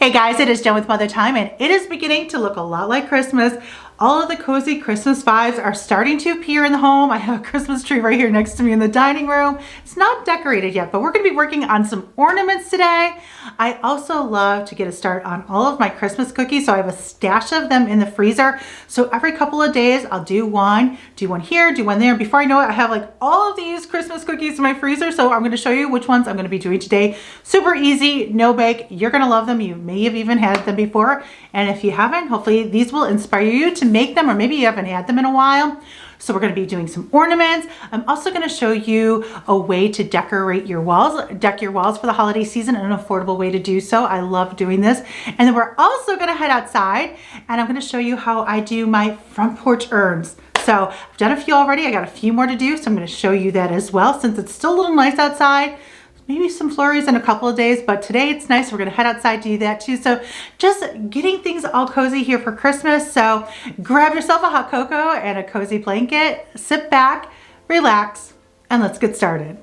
Hey guys, it is Jen with Mother Time, and it is beginning to look a lot like Christmas. All of the cozy Christmas vibes are starting to appear in the home. I have a Christmas tree right here next to me in the dining room. It's not decorated yet, but we're going to be working on some ornaments today. I also love to get a start on all of my Christmas cookies, so I have a stash of them in the freezer. So every couple of days, I'll do one here, do one there. Before I know it, I have like all of these Christmas cookies in my freezer, so I'm going to show you which ones I'm going to be doing today. Super easy, no bake. You're going to love them. You may have even had them before, and if you haven't, hopefully these will inspire you to make them, or maybe you haven't had them in a while. So we're going to be doing some ornaments. I'm also going to show you a way to decorate your walls, deck your walls for the holiday season, and an affordable way to do so. I love doing this. And then we're also going to head outside, and I'm going to show you how I do my front porch urns. So I've done a few already. I got a few more to do, so I'm going to show you that as well, since it's still a little nice outside. Maybe some flurries in a couple of days, but today it's nice. We're gonna head outside to do that too. So just getting things all cozy here for Christmas. So grab yourself a hot cocoa and a cozy blanket, sit back, relax, and let's get started.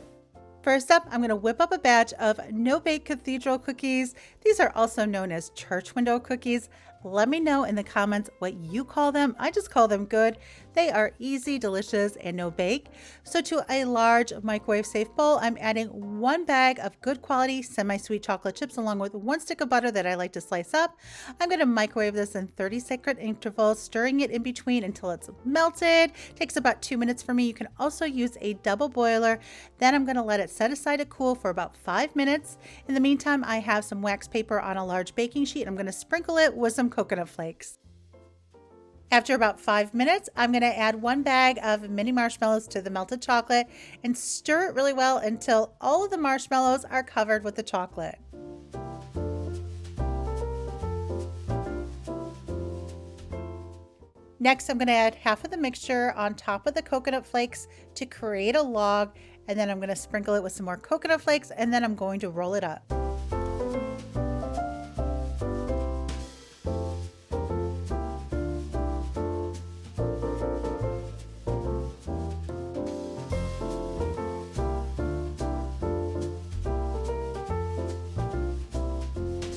First up, I'm gonna whip up a batch of no-bake Cathedral cookies. These are also known as church window cookies. Let me know in the comments what you call them. I just call them good. They are easy, delicious, and no bake. So to a large microwave safe bowl, I'm adding 1 bag of good quality semi-sweet chocolate chips along with 1 stick of butter that I like to slice up. I'm going to microwave this in 30-second intervals, stirring it in between until it's melted. Takes about 2 minutes for me. You can also use a double boiler. Then I'm going to let it set aside to cool for about 5 minutes. In the meantime, I have some wax paper on a large baking sheet. I'm going to sprinkle it with some coconut flakes. After about 5 minutes, I'm going to add 1 bag of mini marshmallows to the melted chocolate and stir it really well until all of the marshmallows are covered with the chocolate. Next, I'm going to add half of the mixture on top of the coconut flakes to create a log, and then I'm going to sprinkle it with some more coconut flakes, and then I'm going to roll it up.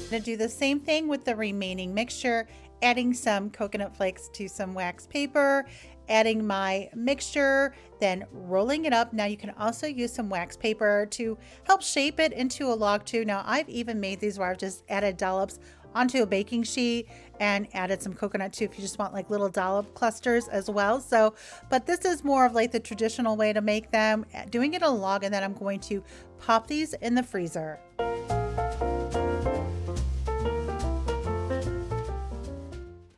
To do the same thing with the remaining mixture, adding some coconut flakes to some wax paper, adding my mixture, then rolling it up. Now you can also use some wax paper to help shape it into a log too. Now I've even made these where I've just added dollops onto a baking sheet and added some coconut too if you just want like little dollop clusters as well. So, but this is more of like the traditional way to make them, doing it a log, and then I'm going to pop these in the freezer.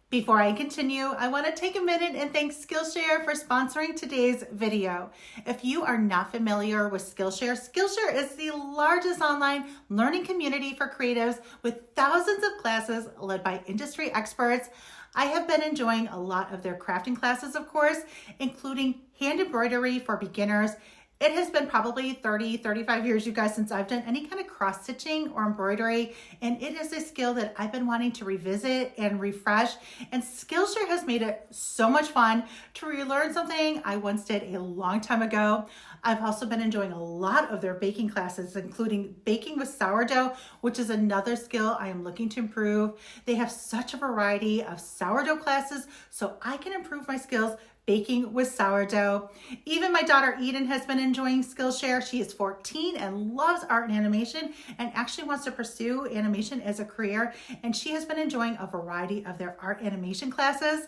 Before I continue, I want to take a minute and thank Skillshare for sponsoring today's video. If you are not familiar with Skillshare, Skillshare is the largest online learning community for creatives with thousands of classes led by industry experts. I have been enjoying a lot of their crafting classes, of course, including hand embroidery for beginners. It has been probably 35 years, you guys, since I've done any kind of cross stitching or embroidery, and it is a skill that I've been wanting to revisit and refresh, and Skillshare has made it so much fun to relearn something I once did a long time ago. I've also been enjoying a lot of their baking classes, including baking with sourdough, which is another skill I am looking to improve. They have such a variety of sourdough classes, so I can improve my skills baking with sourdough. Even my daughter Eden has been enjoying Skillshare. She is 14 and loves art and animation and actually wants to pursue animation as a career. And she has been enjoying a variety of their art animation classes.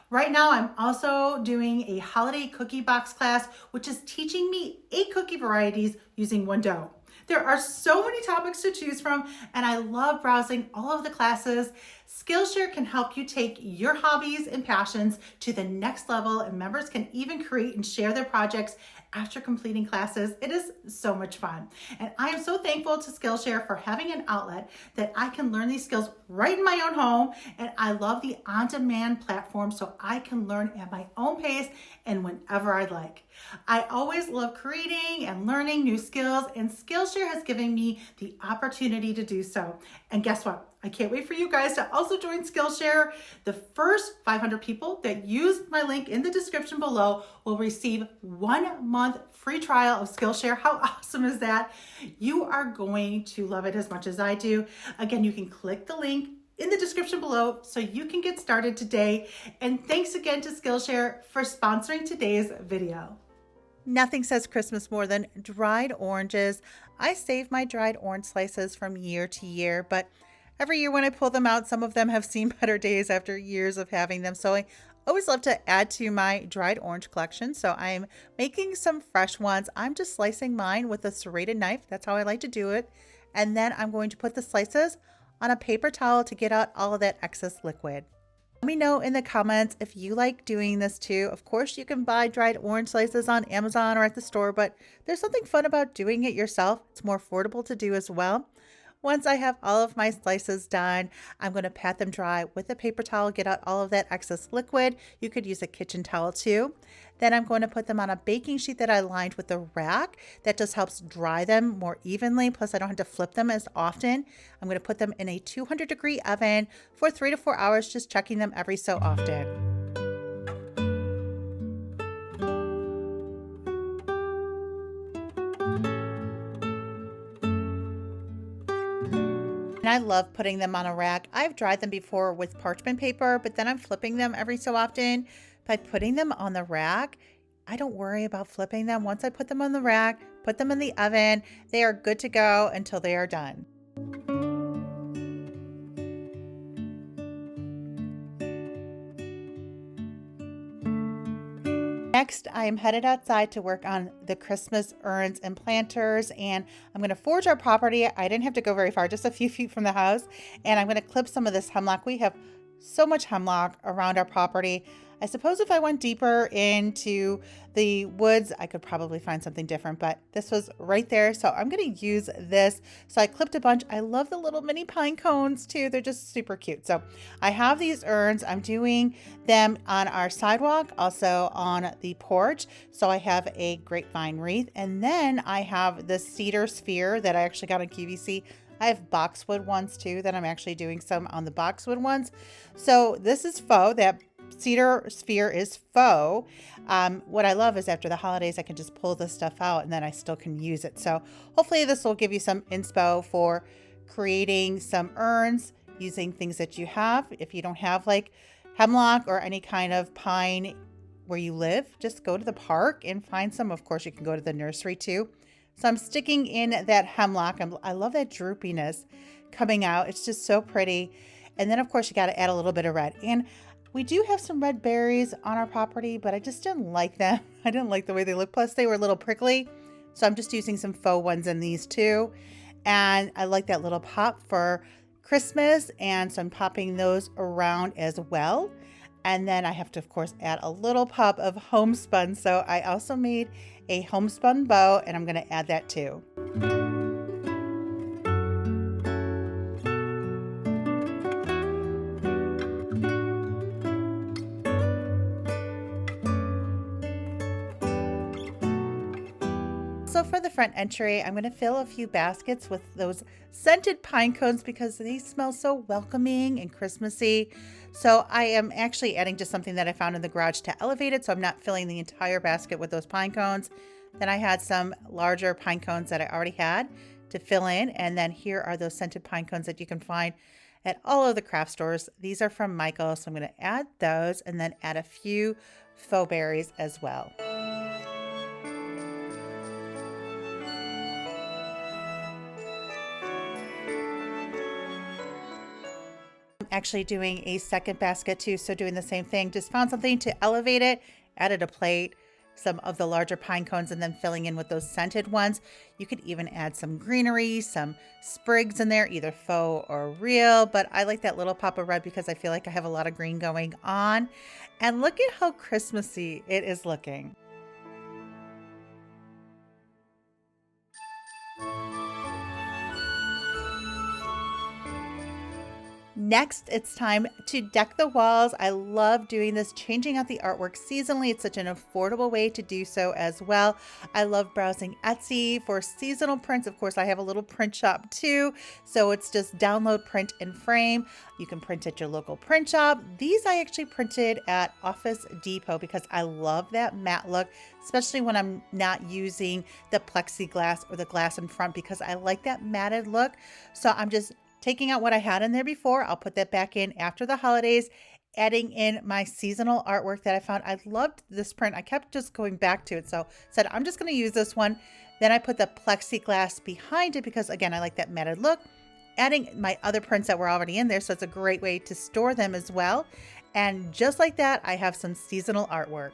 Right now, I'm also doing a holiday cookie box class, which is teaching me 8 cookie varieties using one dough. There are so many topics to choose from, and I love browsing all of the classes. Skillshare can help you take your hobbies and passions to the next level, and members can even create and share their projects after completing classes. It is so much fun. And I am so thankful to Skillshare for having an outlet that I can learn these skills right in my own home. And I love the on-demand platform so I can learn at my own pace and whenever I'd like. I always love creating and learning new skills, and Skillshare has given me the opportunity to do so. And guess what? I can't wait for you guys to also join Skillshare. The first 500 people that use my link in the description below will receive 1 month free trial of Skillshare. How awesome is that? You are going to love it as much as I do. Again, you can click the link in the description below so you can get started today. And thanks again to Skillshare for sponsoring today's video. Nothing says Christmas more than dried oranges. I save my dried orange slices from year to year, but every year when I pull them out, some of them have seen better days after years of having them. So I always love to add to my dried orange collection. So I'm making some fresh ones. I'm just slicing mine with a serrated knife. That's how I like to do it. And then I'm going to put the slices on a paper towel to get out all of that excess liquid. Let me know in the comments if you like doing this too. Of course, you can buy dried orange slices on Amazon or at the store, but there's something fun about doing it yourself. It's more affordable to do as well. Once I have all of my slices done, I'm going to pat them dry with a paper towel, get out all of that excess liquid. You could use a kitchen towel too. Then I'm going to put them on a baking sheet that I lined with a rack. That just helps dry them more evenly. Plus, I don't have to flip them as often. I'm going to put them in a 200-degree oven for 3 to 4 hours, just checking them every so often. And I love putting them on a rack. I've dried them before with parchment paper, but then I'm flipping them every so often. By putting them on the rack, I don't worry about flipping them. Once I put them on the rack, put them in the oven, they are good to go until they are done. Next, I am headed outside to work on the Christmas urns and planters, and I'm going to forage our property. I didn't have to go very far, just a few feet from the house, and I'm going to clip some of this hemlock. We have so much hemlock around our property. I suppose if I went deeper into the woods, I could probably find something different, but this was right there. So I'm going to use this. So I clipped a bunch. I love the little mini pine cones too. They're just super cute. So I have these urns. I'm doing them on our sidewalk, also on the porch. So I have a grapevine wreath, and then I have the cedar sphere that I actually got on QVC. I have boxwood ones too that I'm actually doing some on the boxwood ones. So this is faux. That cedar sphere is faux. What I love is after the holidays, I can just pull this stuff out and then I still can use it. So hopefully this will give you some inspo for creating some urns using things that you have. If you don't have like hemlock or any kind of pine where you live, just go to the park and find some. Of course, you can go to the nursery too. So I'm sticking in that hemlock. I love that droopiness coming out. It's just so pretty. And then of course you got to add a little bit of red. And we do have some red berries on our property, but I just didn't like them. I didn't like the way they look. Plus they were a little prickly. So I'm just using some faux ones in these too. And I like that little pop for Christmas. And so I'm popping those around as well. And then I have to, of course, add a little pop of homespun. So I also made a homespun bow, and I'm going to add that too. So for the front entry, I'm going to fill a few baskets with those scented pine cones because they smell so welcoming and Christmassy. So I am actually adding just something that I found in the garage to elevate it. So I'm not filling the entire basket with those pine cones. Then I had some larger pine cones that I already had to fill in. And then here are those scented pine cones that you can find at all of the craft stores. These are from Michael. So I'm going to add those and then add a few faux berries as well. Actually doing a second basket too, so doing the same thing. Just found something to elevate it, added a plate, some of the larger pine cones, and then filling in with those scented ones. You could even add some greenery, some sprigs in there, either faux or real, but I like that little pop of red because I feel like I have a lot of green going on. And look at how Christmassy it is looking. Next, it's time to deck the walls. I love doing this, changing out the artwork seasonally. It's such an affordable way to do so as well. I love browsing Etsy for seasonal prints. Of course, I have a little print shop too. So it's just download, print, and frame. You can print at your local print shop. These I actually printed at Office Depot because I love that matte look, especially when I'm not using the plexiglass or the glass in front because I like that matted look. So I'm just taking out what I had in there before. I'll put that back in after the holidays, adding in my seasonal artwork that I found. I loved this print. I kept just going back to it. So said, I'm just going to use this one. Then I put the plexiglass behind it because again, I like that matted look. Adding my other prints that were already in there. So it's a great way to store them as well. And just like that, I have some seasonal artwork.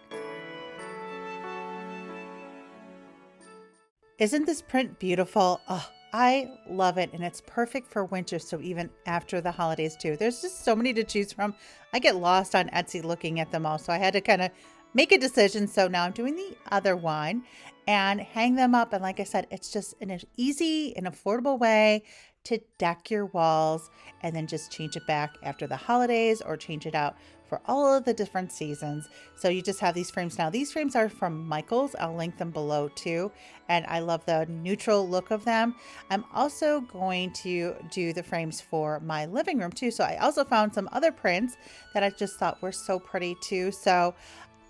Isn't this print beautiful? Oh, I love it, and it's perfect for winter, so even after the holidays too. There's just so many to choose from. I get lost on Etsy looking at them all, so I had to kind of make a decision. So now I'm doing the other one and hang them up. And like I said, it's just an easy and affordable way to deck your walls and then just change it back after the holidays or change it out for all of the different seasons. So you just have these frames now. These frames are from Michaels. I'll link them below too. And I love the neutral look of them. I'm also going to do the frames for my living room too. So I also found some other prints that I just thought were so pretty too. So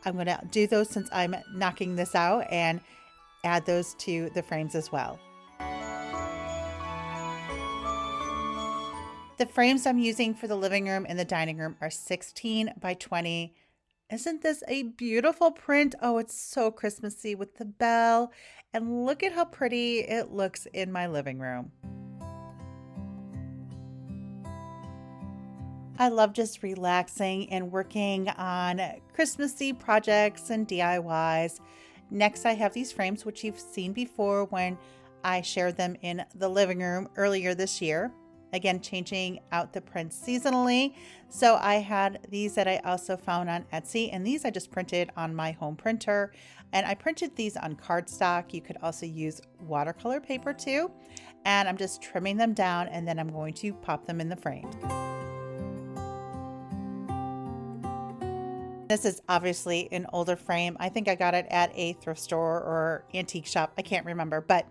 I'm going to do those since I'm knocking this out and add those to the frames as well. The frames I'm using for the living room and the dining room are 16 by 20. Isn't this a beautiful print? Oh, it's so Christmassy with the bell. And look at how pretty it looks in my living room. I love just relaxing and working on Christmassy projects and DIYs. Next, I have these frames, which you've seen before when I shared them in the living room earlier this year. Again, changing out the prints seasonally. So I had these that I also found on Etsy, and these I just printed on my home printer. And I printed these on cardstock. You could also use watercolor paper too. And I'm just trimming them down, and then I'm going to pop them in the frame. This is obviously an older frame. I think I got it at a thrift store or antique shop. I can't remember, but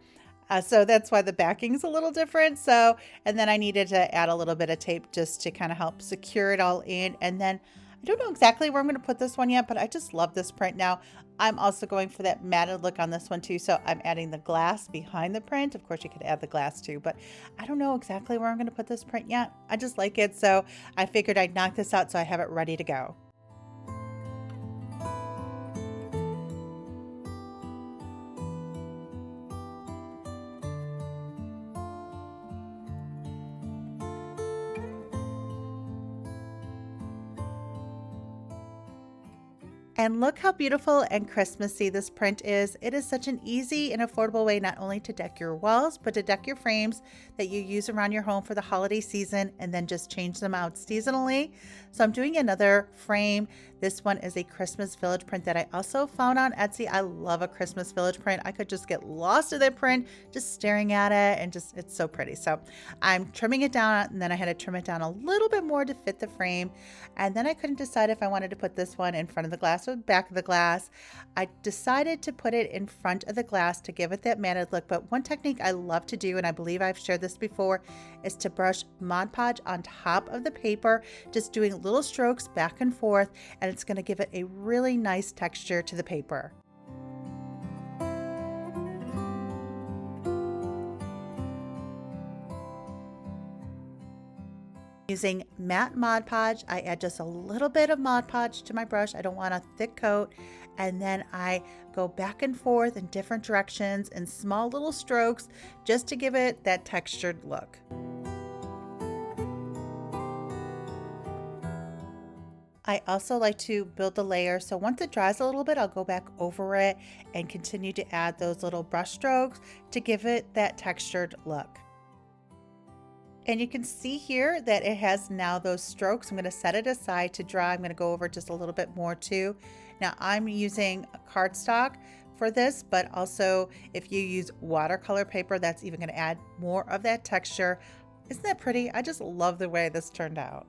so that's why the backing is a little different. So, and then I needed to add a little bit of tape just to kind of help secure it all in. And then I don't know exactly where I'm going to put this one yet, but I just love this print. Now, I'm also going for that matted look on this one too. So I'm adding the glass behind the print. Of course, you could add the glass too, but I don't know exactly where I'm going to put this print yet. I just like it. So I figured I'd knock this out so I have it ready to go. And look how beautiful and Christmassy this print is. It is such an easy and affordable way not only to deck your walls, but to deck your frames that you use around your home for the holiday season and then just change them out seasonally. So I'm doing another frame. This one is a Christmas village print that I also found on Etsy. I love a Christmas village print. I could just get lost in that print, just staring at it, and just it's so pretty. So I'm trimming it down, and then I had to trim it down a little bit more to fit the frame. And then I couldn't decide if I wanted to put this one in front of the glass or back of the glass. I decided to put it in front of the glass to give it that matted look. But one technique I love to do, and I believe I've shared this before, is to brush Mod Podge on top of the paper, just doing little strokes back and forth, and it's going to give it a really nice texture to the paper. Using matte Mod Podge, I add just a little bit of Mod Podge to my brush. I don't want a thick coat. And then I go back and forth in different directions in small little strokes just to give it that textured look. I also like to build the layer. So once it dries a little bit, I'll go back over it and continue to add those little brush strokes to give it that textured look. And you can see here that it has now those strokes. I'm going to set it aside to dry. I'm going to go over just a little bit more too. Now I'm using cardstock for this, but also if you use watercolor paper, that's even going to add more of that texture. Isn't that pretty? I just love the way this turned out.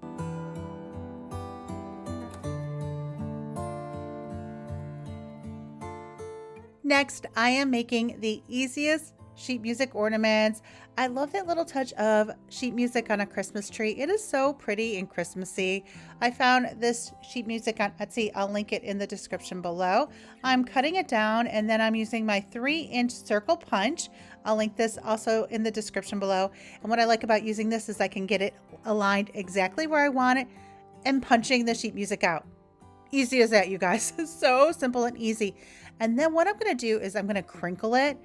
Next, I am making the easiest sheet music ornaments. I love that little touch of sheet music on a Christmas tree. It is so pretty and Christmassy. I found this sheet music on Etsy. I'll link it in the description below. I'm cutting it down and then I'm using my 3-inch circle punch. I'll link this also in the description below. And what I like about using this is I can get it aligned exactly where I want it and punching the sheet music out. Easy as that, you guys. So simple and easy. And then what I'm going to do is I'm going to crinkle it.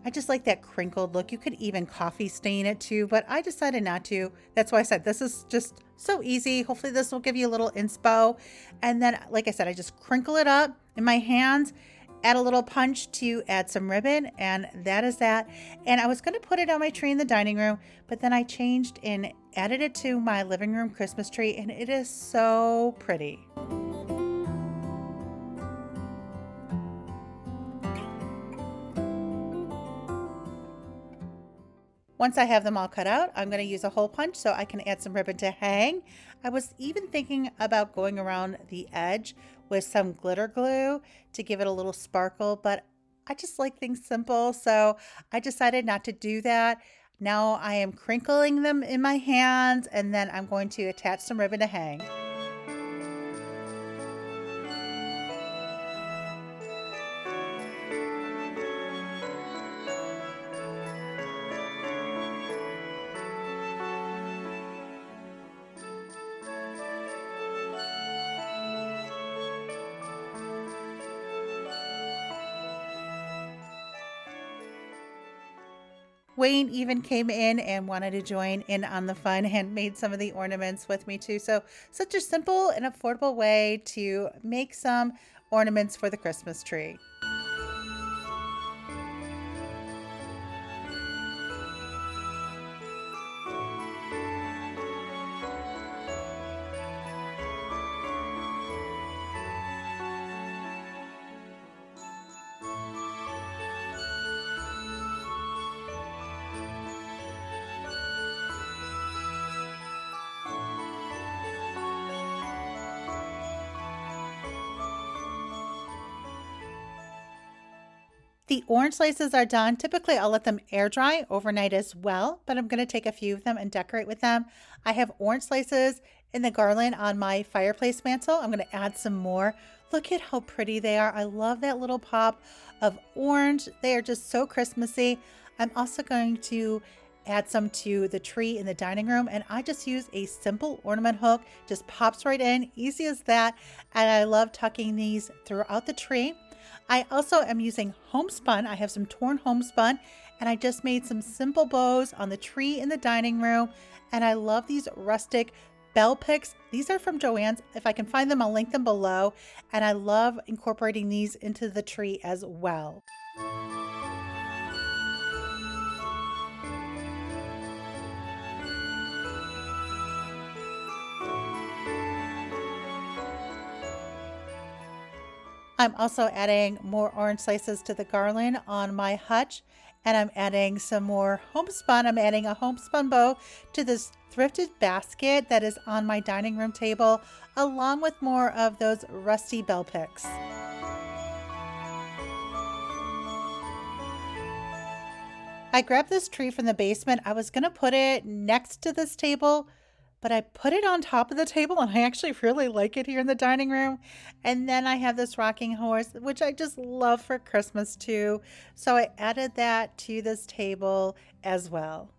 I just like that crinkled look. You could even coffee stain it too, but I decided not to. That's why I said this is just so easy. Hopefully this will give you a little inspo. And then, like I said, I just crinkle it up in my hands, add a little punch to add some ribbon, and that is that. And I was going to put it on my tree in the dining room, but then I changed and added it to my living room Christmas tree, and it is so pretty. Once I have them all cut out, I'm going to use a hole punch so I can add some ribbon to hang. I was even thinking about going around the edge with some glitter glue to give it a little sparkle, but I just like things simple, so I decided not to do that. Now I am crinkling them in my hands, and then I'm going to attach some ribbon to hang. Wayne even came in and wanted to join in on the fun and made some of the ornaments with me too. So such a simple and affordable way to make some ornaments for the Christmas tree. The orange slices are done. Typically, I'll let them air dry overnight as well, but I'm going to take a few of them and decorate with them. I have orange slices in the garland on my fireplace mantle. I'm going to add some more. Look at how pretty they are. I love that little pop of orange. They are just so Christmassy. I'm also going to add some to the tree in the dining room, and I just use a simple ornament hook. Just pops right in, easy as that. And I love tucking these throughout the tree. I also am using homespun. I have some torn homespun, and I just made some simple bows on the tree in the dining room. And I love these rustic bell picks. These are from Joann's. If I can find them, I'll link them below. And I love incorporating these into the tree as well. I'm also adding more orange slices to the garland on my hutch, and I'm adding some more homespun. I'm adding a homespun bow to this thrifted basket that is on my dining room table, along with more of those rusty bell picks. I grabbed this tree from the basement. I was going to put it next to this table, but I put it on top of the table, and I actually really like it here in the dining room. And then I have this rocking horse, which I just love for Christmas too. So I added that to this table as well.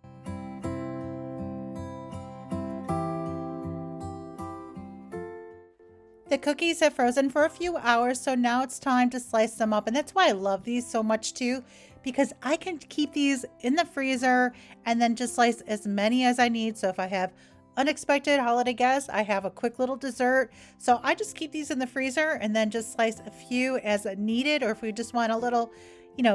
The cookies have frozen for a few hours, so now it's time to slice them up. And that's why I love these so much too, because I can keep these in the freezer and then just slice as many as I need. So if I have unexpected holiday guests, I have a quick little dessert. So I just keep these in the freezer and then just slice a few as needed. Or if we just want a little,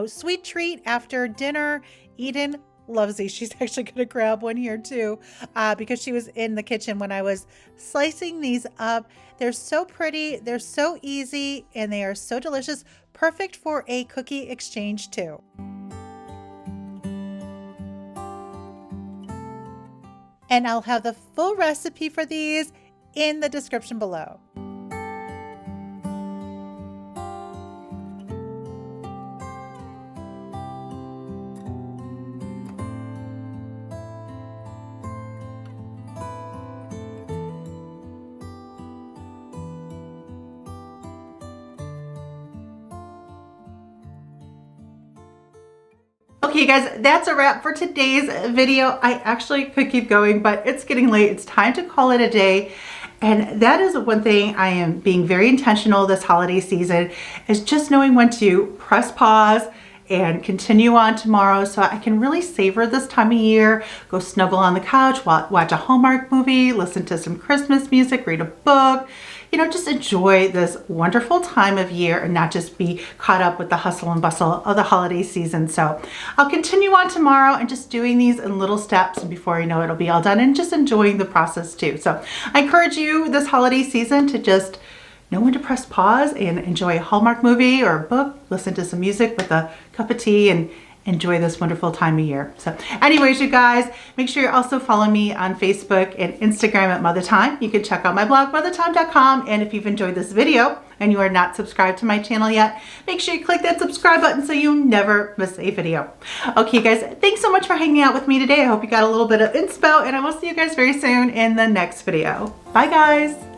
sweet treat after dinner, Eden loves these. She's actually going to grab one here too, because she was in the kitchen when I was slicing these up. They're so pretty, they're so easy, and they are so delicious. Perfect for a cookie exchange too. And I'll have the full recipe for these in the description below. Okay guys, that's a wrap for today's video. I actually could keep going, but it's getting late. It's time to call it a day. And that is one thing I am being very intentional this holiday season, is just knowing when to press pause and continue on tomorrow so I can really savor this time of year, go snuggle on the couch, watch a Hallmark movie, listen to some Christmas music, read a book, you know, just enjoy this wonderful time of year and not just be caught up with the hustle and bustle of the holiday season. So I'll continue on tomorrow and just doing these in little steps, and before you know it, it'll be all done, and just enjoying the process too. So I encourage you this holiday season to just know when to press pause and enjoy a Hallmark movie or a book, listen to some music with a cup of tea, and enjoy this wonderful time of year. So anyways, you guys, make sure you also follow me on Facebook and Instagram at Mother Time. You can check out my blog, mothertime.com. And if you've enjoyed this video and you are not subscribed to my channel yet, make sure you click that subscribe button so you never miss a video. Okay, guys, thanks so much for hanging out with me today. I hope you got a little bit of inspo, and I will see you guys very soon in the next video. Bye, guys.